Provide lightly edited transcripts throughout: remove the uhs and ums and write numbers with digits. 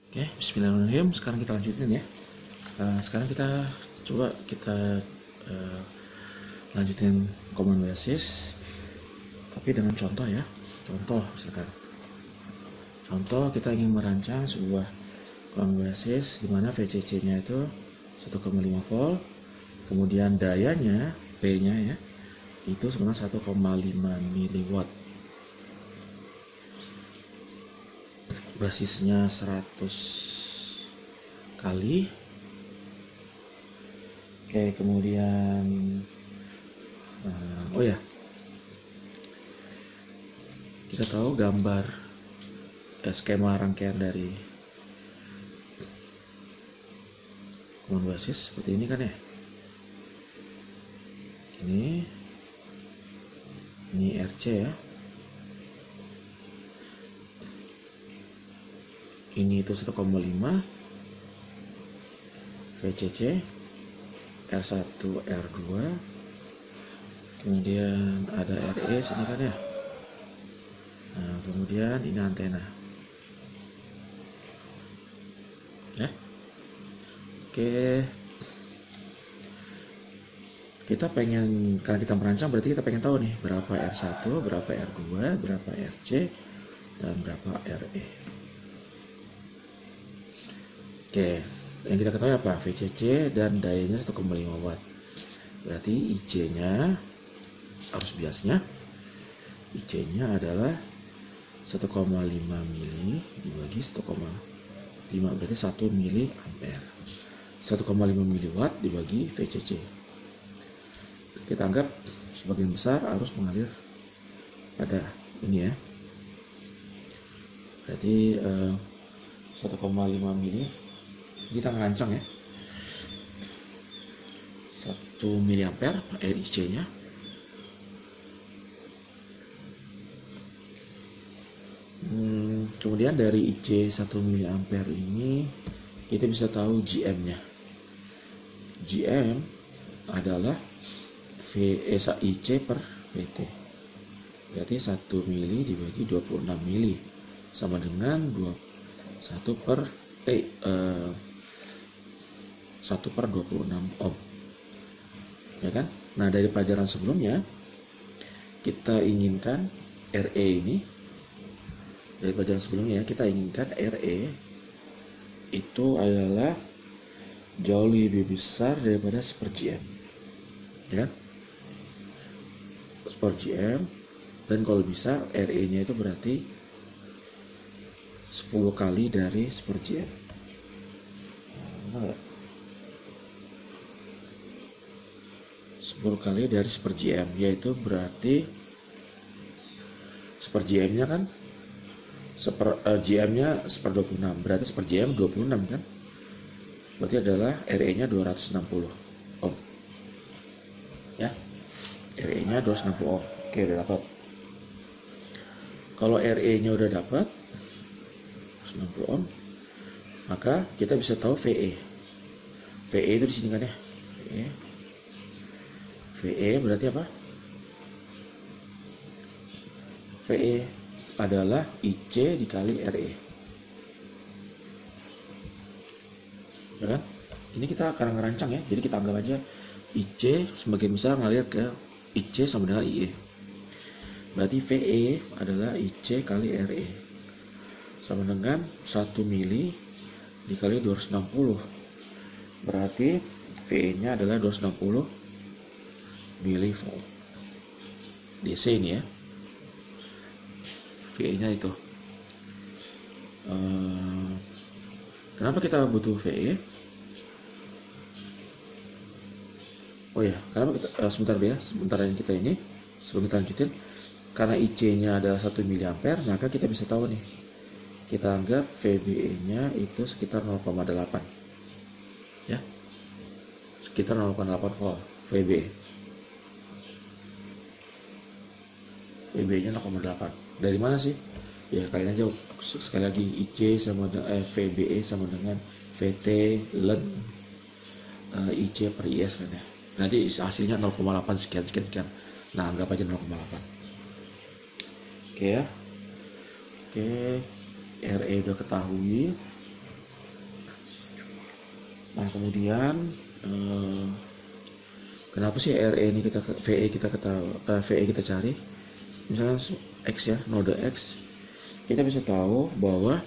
Oke, bismillahirrahmanirrahim. Sekarang kita lanjutin ya. Sekarang kita lanjutin common basis, tapi dengan contoh ya. Contoh misalkan. Contoh kita ingin merancang sebuah common basis di mana VCC-nya itu 1,5 volt, kemudian dayanya P-nya ya itu sebenarnya 1,5 miliwatt. Basisnya 100 kali. Oke, kemudian oh ya, kita tahu gambar skema rangkaian dari common basis seperti ini kan ya. Ini RC ya. Ini itu 1,5 VCC R1 R2, kemudian ada RE sini kan ya. Nah, kemudian ini antena ya. Oke, karena kita merancang berarti kita pengen tahu nih berapa R1, berapa R2, berapa RC, dan berapa RE. Oke, yang kita ketahui apa? VCC dan dayanya 1,5 watt. Berarti IC-nya arus biasnya, IC-nya adalah 1,5 mili dibagi 1,5, berarti 1 mili ampere. 1,5 miliwatt dibagi VCC. Kita anggap sebagian besar arus mengalir pada ini ya. Berarti 1,5 mili kita ngerancang ya, 1 mili ampere IC nya. Kemudian dari IC 1 mili ampere ini kita bisa tahu GM nya. GM adalah IC per VT, berarti 1 mili dibagi 26 mili sama dengan 1 per 26 ohm ya kan. Nah, dari pelajaran sebelumnya kita inginkan RE ini, dari pelajaran sebelumnya kita inginkan RE itu adalah jauh lebih besar daripada 1/GM ya, 1/GM, dan kalau bisa RE nya itu berarti 10 kali dari 1/GM. Benar gak? 10 kali dari 1/GM, yaitu berarti 1/GM nya kan GM nya 1/26, berarti 1/GM 26 kan, berarti adalah RE nya 260 ohm ya. RE nya 260 ohm. Oke, udah dapat. Kalau RE nya udah dapat 90 ohm, maka kita bisa tahu VE. VE itu di sini kan ya. VE berarti apa? VE adalah IC dikali RE. Ya kan? Ini kita akan ngerancang ya. Jadi kita anggap aja IC sebagai misal ngalir ke IC sama dengan IE. Berarti VE adalah IC kali RE sama dengan 1 mili dikali 260, berarti VE nya adalah 260 milivolt DC ini ya. VE nya itu kenapa kita butuh VE? Oh ya, karena kita, sebentar yang kita ini sebelum kita lanjutin, karena IC nya adalah 1 mili ampere, maka kita bisa tahu nih, kita anggap VBE nya itu sekitar 0,8 ya, sekitar 0,8 volt VBE. VBE nya 0,8. Dari mana sih? Ya kalian aja sekali lagi, IC sama dengan VBE sama dengan VT ln IC per IS kan ya. Nanti hasilnya 0,8 sekian. Nah, anggap aja 0,8. Oke ya. Oke, RE udah ketahui. Nah kemudian kenapa sih RE ini kita VE kita cari? Misalnya X ya, node X, kita bisa tahu bahwa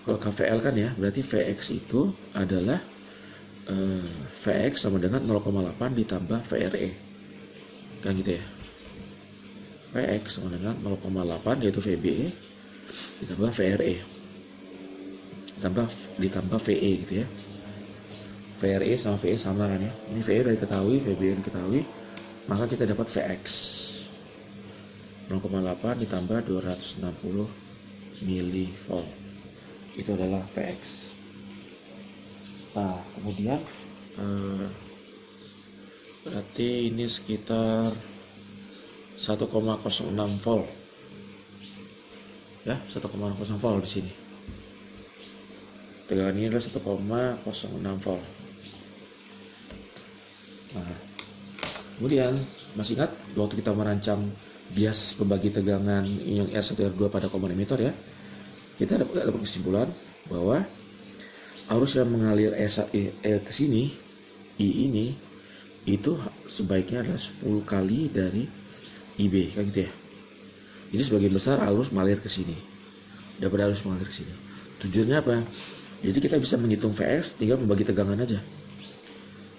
kalau KVL kan ya, berarti Vx itu adalah Vx sama dengan 0,8 ditambah VRE, kan gitu ya. Vx sama dengan 0,8 yaitu VBE ditambah VRE ditambah VE gitu ya. VRE sama VE sama kan ya. Ini VE udah diketahui, VBE diketahui, maka kita dapat Vx 0,8 ditambah 260 mV, itu adalah Vx. Nah kemudian berarti ini sekitar 1,06 volt ya, 1,06 volt di sini. Tegangan ini adalah 1,06 volt. Nah kemudian masih ingat waktu kita merancang bias pembagi tegangan yang R1 R2 pada komponen emitor ya, kita dapat kesimpulan bahwa arus yang mengalir ke sini, I ini, itu sebaiknya adalah 10 kali dari IB, kan gitu ya. Jadi sebagian besar arus mengalir ke sini daripada arus mengalir ke sini. Tujuannya apa? Jadi kita bisa menghitung Vx tinggal membagi tegangan aja.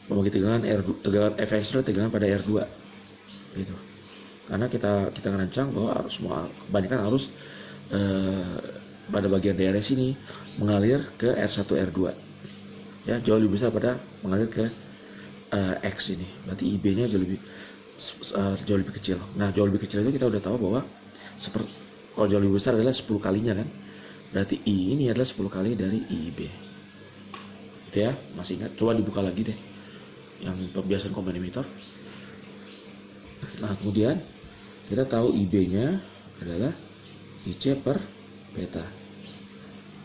Membagi tegangan tegangan Fx itu tegangan pada R2. Gitu. Karena kita ngerancang bahwa kebanyakan arus pada bagian daerah sini mengalir ke R1 R2. Ya, jauh lebih besar pada mengalir ke X ini. Berarti IB-nya jauh lebih kecil. Nah, jauh lebih kecil itu kita udah tahu bahwa kalau jauh lebih besar adalah 10 kalinya kan. Berarti I ini adalah 10 kali dari IB. Gitu ya, masih ingat? Coba dibuka lagi deh yang pembiasan komponen emitor. Nah, kemudian kita tahu IB-nya adalah IC per beta.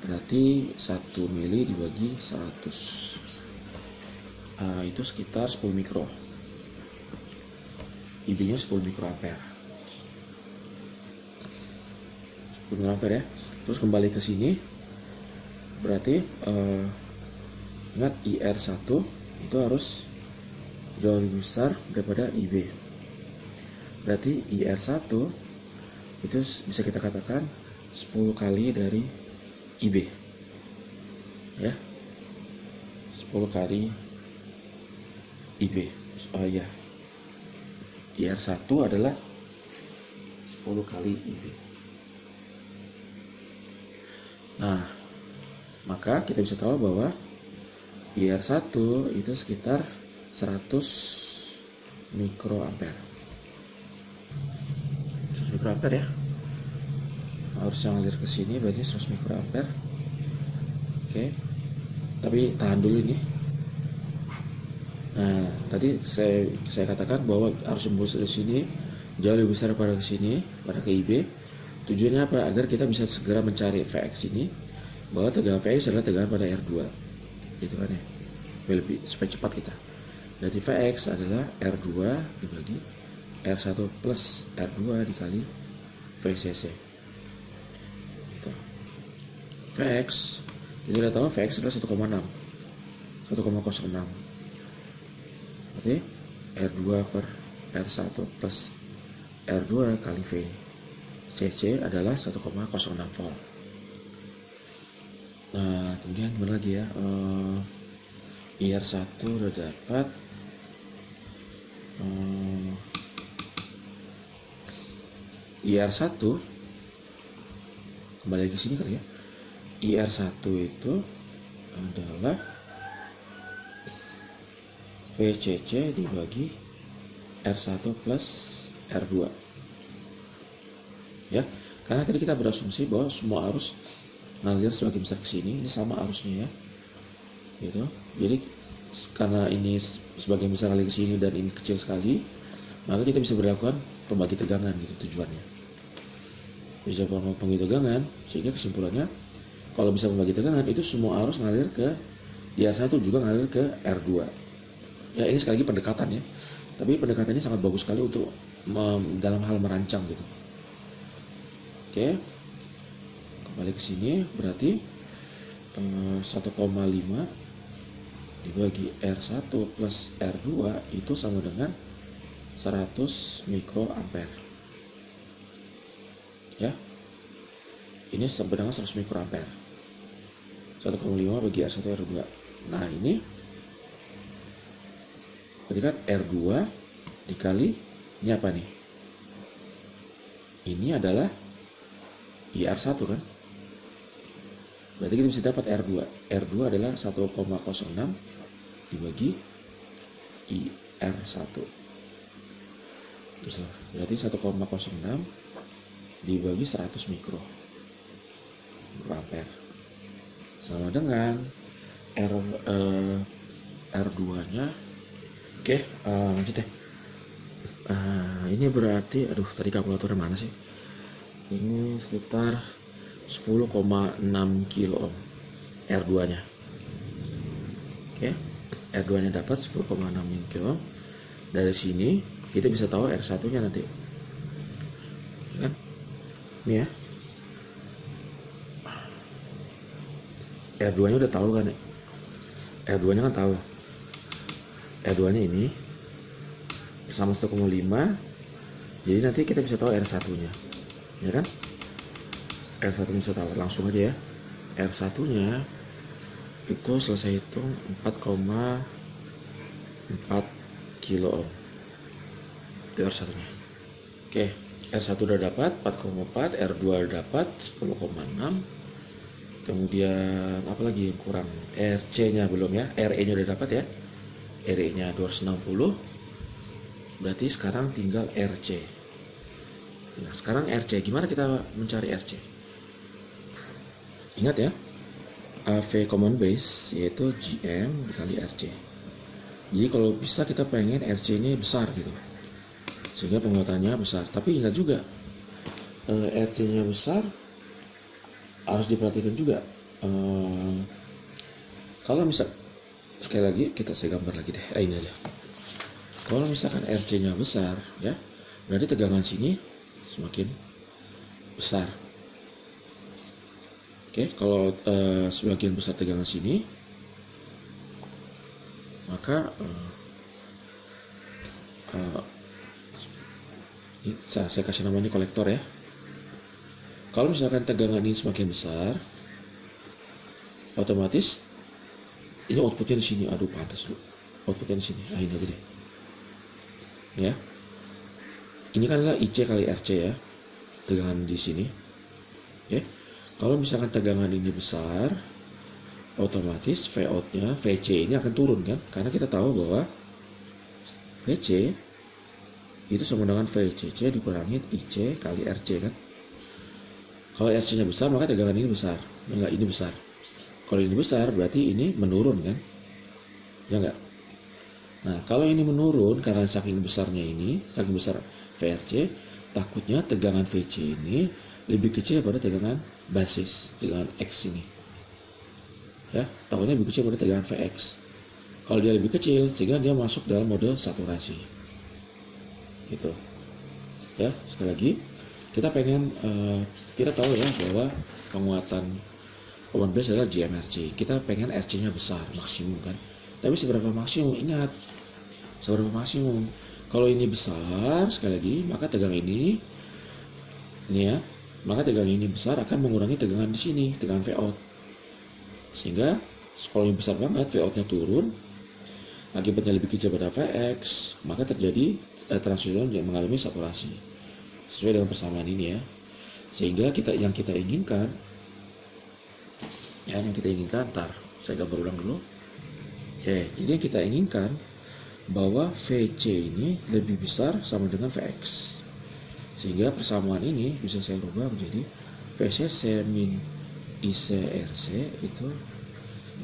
Berarti 1 mili dibagi 100. Itu sekitar 10 mikro. IB-nya 10 mikroampere. 10 mikroampere ya. Terus kembali ke sini. Berarti ingat IR1 itu harus jauh lebih besar daripada IB. Berarti IR1 itu bisa kita katakan 10 kali dari IB. Ya. 10 kali IB. Oh ya. IR1 adalah 10 kali IB. Nah, maka kita bisa tahu bahwa IR1 itu sekitar 100 mikroampere. 100 mikroampere ya. Harus yang ngalir ke sini berarti 100 mikroampere. Oke. Tapi tahan dulu ini. Nah, tadi saya katakan bahwa arus embus dari sini jauh lebih besar pada ke sini, pada ke IB. Tujuannya apa? Agar kita bisa segera mencari Vx ini, bahwa tegangan Vx adalah tegangan pada R2, gitu kan ya, supaya cepat kita. Jadi Vx adalah R2 dibagi R1 plus R2 dikali VCC. Gitu. Vx, kita sudah tahu Vx adalah 1,06. Berarti R2 per R1 plus R2 kali V. CC adalah 1,06 volt. Nah, kemudian gimana lagi ya? IR1 udah dapat. IR1 kembali ke sini kali ya. IR1 itu adalah VCC dibagi R1 plus R2. Ya, karena tadi kita berasumsi bahwa semua arus mengalir sebagian besar ke sini, ini sama arusnya ya, gitu. Jadi karena ini sebagian besar ngalir ke sini dan ini kecil sekali, maka kita bisa berlakukan pembagi tegangan gitu tujuannya. Bisa pembagi tegangan sehingga kesimpulannya kalau bisa membagi tegangan itu semua arus ngalir ke IR1 juga ngalir ke R2. Ya ini sekali lagi pendekatan ya, tapi pendekatannya sangat bagus sekali untuk dalam hal merancang gitu. Oke, kembali ke sini berarti 1,5 dibagi R1 plus R2 itu sama dengan 100 mikroampere. Ya, ini sama dengan 100 mikroampere. 1,5 bagi R1 R2. Nah, ini berarti kan R2 dikali ini apa nih? Ini adalah IR1 kan? Berarti kita bisa dapat R2. R2 adalah 1,06 dibagi IR1. Berarti 1,06 dibagi 100 mikroampere sama dengan R2-nya. Oke, lanjut ya. Ini berarti, aduh tadi kalkulatornya mana sih? Ini sekitar 10,6 kilo ohm R2-nya. Oke, R2-nya dapat 10,6 kilo ohm. Dari sini kita bisa tahu R1-nya nanti. Kan? Ini ya. R2-nya udah tahu kan ya? R2-nya kan tahu. R2-nya ini sama 1,5. Jadi nanti kita bisa tahu R1-nya. Ya kan? R1-nya bisa tahu langsung aja ya. R1-nya itu selesai hitung 4,4 kilo ohm. Itu R1-nya. Oke, R1 udah dapat 4,4, R2 udah dapat 10,6. Kemudian apa lagi yang kurang? RC-nya belum ya. RE-nya udah dapat ya. RE-nya 260. Berarti sekarang tinggal RC. Nah, sekarang RC gimana kita mencari RC? Ingat ya, V common base yaitu GM dikali RC. Jadi kalau bisa kita pengen RC ini besar gitu, sehingga penguatannya besar. Tapi ingat juga, RC-nya besar harus diperhatikan juga. Kalau misal, sekali lagi saya gambar lagi deh. Ini aja. Kalau misalkan RC-nya besar, ya, berarti tegangan sini semakin besar. Oke, kalau semakin besar tegangan sini, maka saya kasih nama ini kolektor ya. Kalau misalkan tegangan ini semakin besar, otomatis ini outputnya di sini. Aduh, pantas dulu. Outputnya di sini. Ini aja deh. Ya, ini kan adalah IC kali RC ya, tegangan di sini. Oke, kalau misalkan tegangan ini besar, otomatis V out-nya, VC ini akan turun kan, karena kita tahu bahwa VC itu sama dengan VCC dikurangi IC kali RC kan. Kalau RC-nya besar, maka tegangan ini besar. Enggak, ini besar. Kalau ini besar, berarti ini menurun kan? Ya enggak? Nah, kalau ini menurun karena saking besarnya ini, saking besar VRC, takutnya tegangan VC ini lebih kecil pada tegangan basis, tegangan X ini. Ya, takutnya lebih kecil pada tegangan Vx. Kalau dia lebih kecil, sehingga dia masuk dalam mode saturasi. Gitu. Ya, sekali lagi, kita pengen, kita tahu ya bahwa penguatan common base adalah GMRC. Kita pengen RC-nya besar, maksimum kan. Tapi seberapa maksimum? Ingat, seberapa maksimum? Kalau ini besar, sekali lagi, maka tegangan ini ya, maka tegangan ini besar akan mengurangi tegangan di sini, tegangan V out. Sehingga kalau ini besar banget, V out-nya turun, akibatnya lebih kecil pada Vx, maka terjadi transistor yang mengalami saturasi. Sesuai dengan persamaan ini ya. Sehingga yang kita inginkan, ntar saya gambar ulang dulu. Oke, jadi kita inginkan bahwa VC ini lebih besar sama dengan Vx. Sehingga persamaan ini bisa saya rubah menjadi VCC min ICRC itu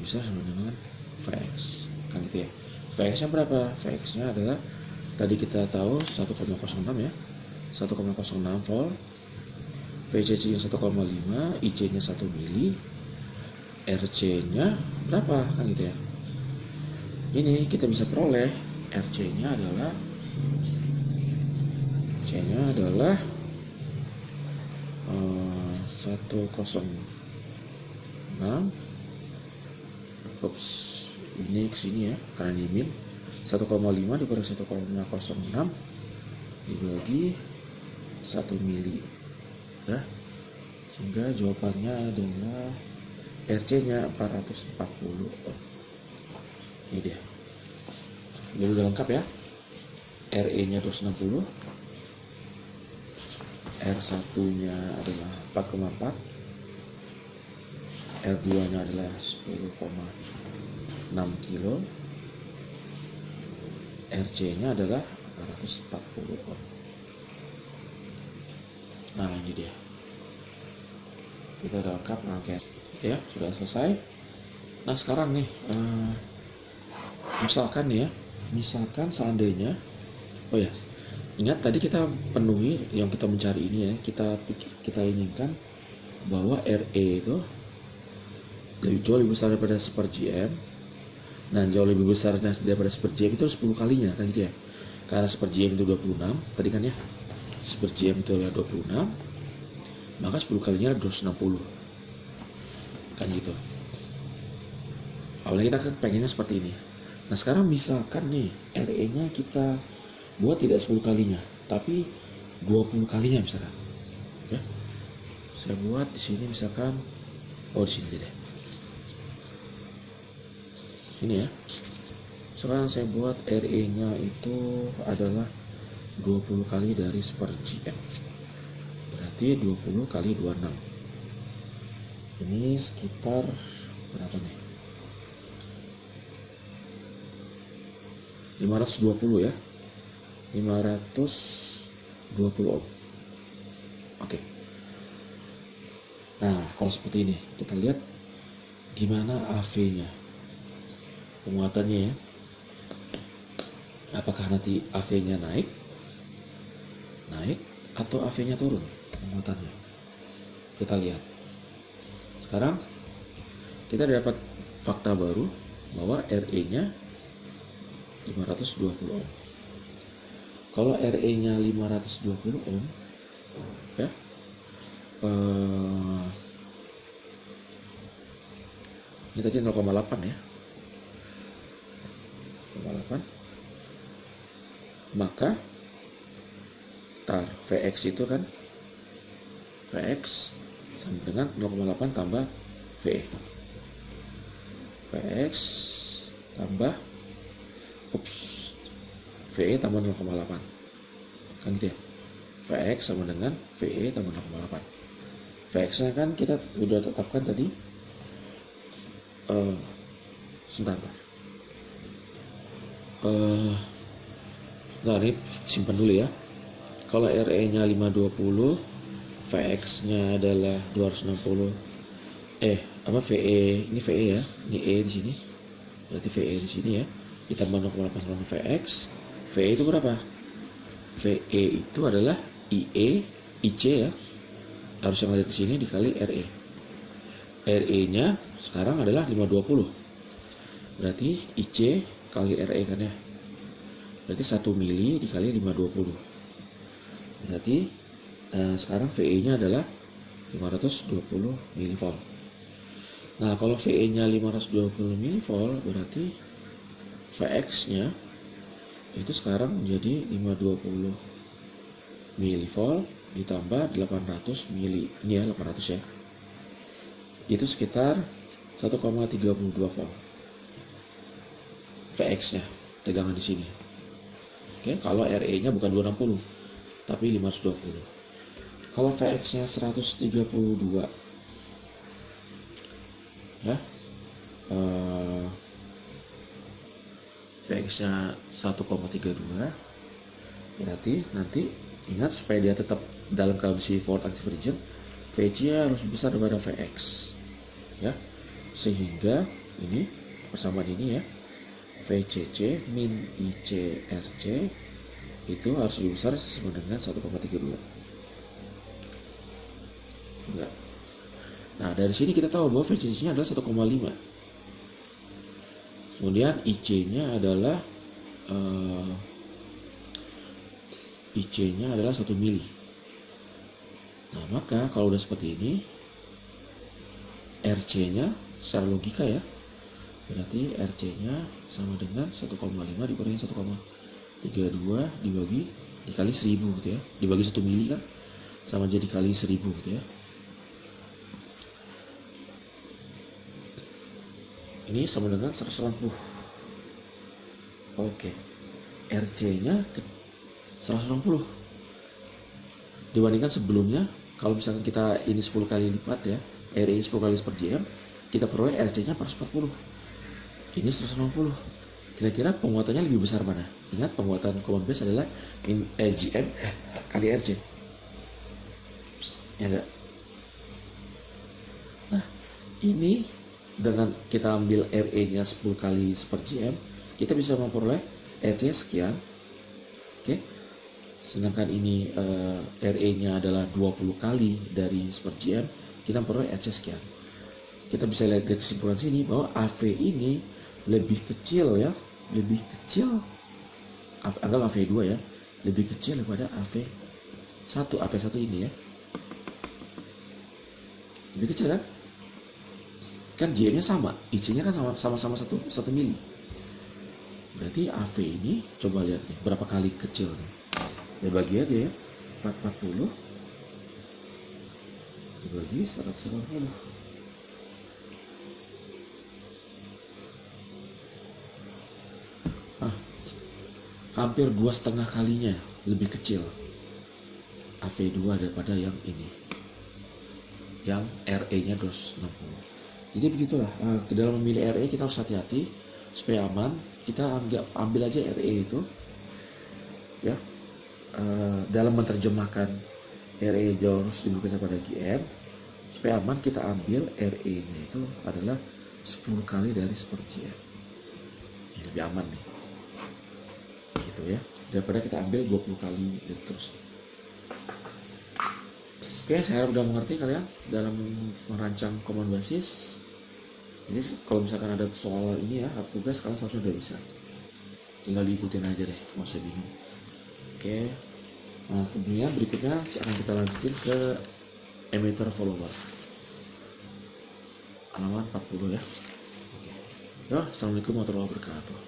bisa sama dengan Vx. Kan gitu ya. Vx-nya berapa? Vx-nya adalah tadi kita tahu 1,06 ya. 1,06 volt. VCC-nya 1,5, IC-nya 1 mili. RC-nya berapa? Kan gitu ya. Ini kita bisa peroleh RC-nya adalah 106. Oops, ini ke sini ya, karena ini min. 1,5 dikurang 1,506 dibagi 1 mili ya, sehingga jawabannya adalah RC nya 440 ohm. Ini dia, jadi udah lengkap ya. RE nya 260, R1 nya adalah 4,4, R2 nya adalah 10,6 kilo, RC nya adalah 440 ohm. Nah ini dia, kita udah lengkap rangkaian ya, sudah selesai. Nah sekarang nih misalkan nih ya, misalkan seandainya, oh ya, ingat tadi kita penuhi yang kita mencari ini ya, kita inginkan bahwa RE itu jauh lebih besar daripada 1/GM. Nah jauh lebih besar daripada 1/GM itu 10 kalinya kan gitu ya, karena 1/GM itu 26 tadi kan ya, 1/GM itu adalah 26, maka 10 kalinya 260 kan gitu. Awalnya kita pengennya seperti ini. Nah sekarang misalkan nih RE nya kita buat tidak 10 kalinya tapi 20 kalinya misalkan ya. Saya buat di sini misalkan, oh di sini aja deh, sini ya. Sekarang saya buat RE nya itu adalah 20 kali dari 1/GM, berarti 20 kali 26, ini sekitar berapa nih, 520 ya, 520 ohm. Oke. Nah kalau seperti ini kita lihat gimana AV nya, penguatannya ya, apakah nanti AV nya naik atau AV nya turun penguatannya. Kita lihat sekarang, kita dapat fakta baru bahwa RE nya 520 ohm. Kalau RE nya 520 ohm ya, ini tadi 0,8 ya, 0,8, maka Vx itu kan, Vx sama dengan 0,8 tambah VE, Vx tambah VE tambah 0,8 kan gitu ya. Vx sama dengan VE tambah 0,8. Vx nya kan kita sudah tetapkan tadi, sebentar. Nah ini simpan dulu ya. Kalau RE nya 520, Vx nya adalah 260, VE, ini VE ya, ini E di sini, berarti VE di sini ya, ditambah 0,8 sama Vx, VE itu berapa? VE itu adalah IC ya, harus yang ada di sini dikali RE. RE nya sekarang adalah 520, berarti IC kali RE kan ya, berarti 1 mili dikali 520, berarti sekarang VE nya adalah 520 mV. Nah kalau VE nya 520 mV berarti Vx nya itu sekarang menjadi 520 mV ditambah 800 mili, ini ya 800 ya, itu sekitar 1,32 volt Vx nya tegangan di sini. Oke, kalau RE nya bukan 260 tapi 520. Kalau Vx nya 132 ya, Vx nya 1,32, berarti nanti ingat supaya dia tetap dalam kondisi volt active region, VC nya harus besar daripada Vx ya, sehingga ini persamaan ini ya, VCC min ICRC itu harus lebih besar sama dengan 1,32. Enggak. Nah dari sini kita tahu bahwa VCC nya adalah 1,5, kemudian IC nya adalah IC nya adalah 1 mili. Nah maka kalau udah seperti ini, RC nya secara logika ya, Berarti RC-nya sama dengan 1,5 dikurangi 1,32 dikali 1000 gitu ya. Dibagi 1 mili kan sama jadi kali 1000 gitu ya. Ini sama dengan 180. Oke. RC-nya 180. Dibandingkan sebelumnya, kalau misalkan kita ini 10 kali lipat ya, RE 10 kali per GM, kita peroleh RC-nya 440. Ini 160. Kira-kira penguatannya lebih besar mana? Ingat, penguatan common base adalah GM kali RC. Ya enggak? Nah, ini dengan kita ambil RE-nya 10 kali per GM, kita bisa memperoleh RC sekian. Oke. Sedangkan ini RE-nya adalah 20 kali dari per GM, kita memperoleh RC sekian. Kita bisa lihat dari kesimpulan sini bahwa AV ini lebih kecil ya, lebih kecil, anggap AV2 ya, lebih kecil daripada AV1 ini ya. Lebih kecil kan? Kan GM-nya sama, IC-nya kan sama-sama 1 mili. Berarti AV ini coba lihat nih berapa kali kecil nih. Ya bagi aja ya, 440 dibagi 190. Hampir 2,5 kalinya lebih kecil AV2 daripada yang ini, yang RE-nya 260. Jadi begitulah, ke dalam memilih RE kita harus hati-hati supaya aman. Kita ambil aja RE itu ya, dalam menerjemahkan RE jauh harus dibuka pada GM. Supaya aman kita ambil RE-nya itu adalah 10 kali dari per GM. Ini lebih aman nih, gitu ya, daripada kita ambil 20 kali gitu terus. Oke, saya udah mengerti kalian dalam merancang common basis. Jadi kalau misalkan ada soal ini ya, atau tugas, kalian seharusnya udah bisa, tinggal diikutin aja deh, nggak usah bingung. Oke, nah kemudian berikutnya akan kita lanjutin ke emitter follower halaman 40 ya. Oke. Ya, assalamualaikum warahmatullahi wabarakatuh.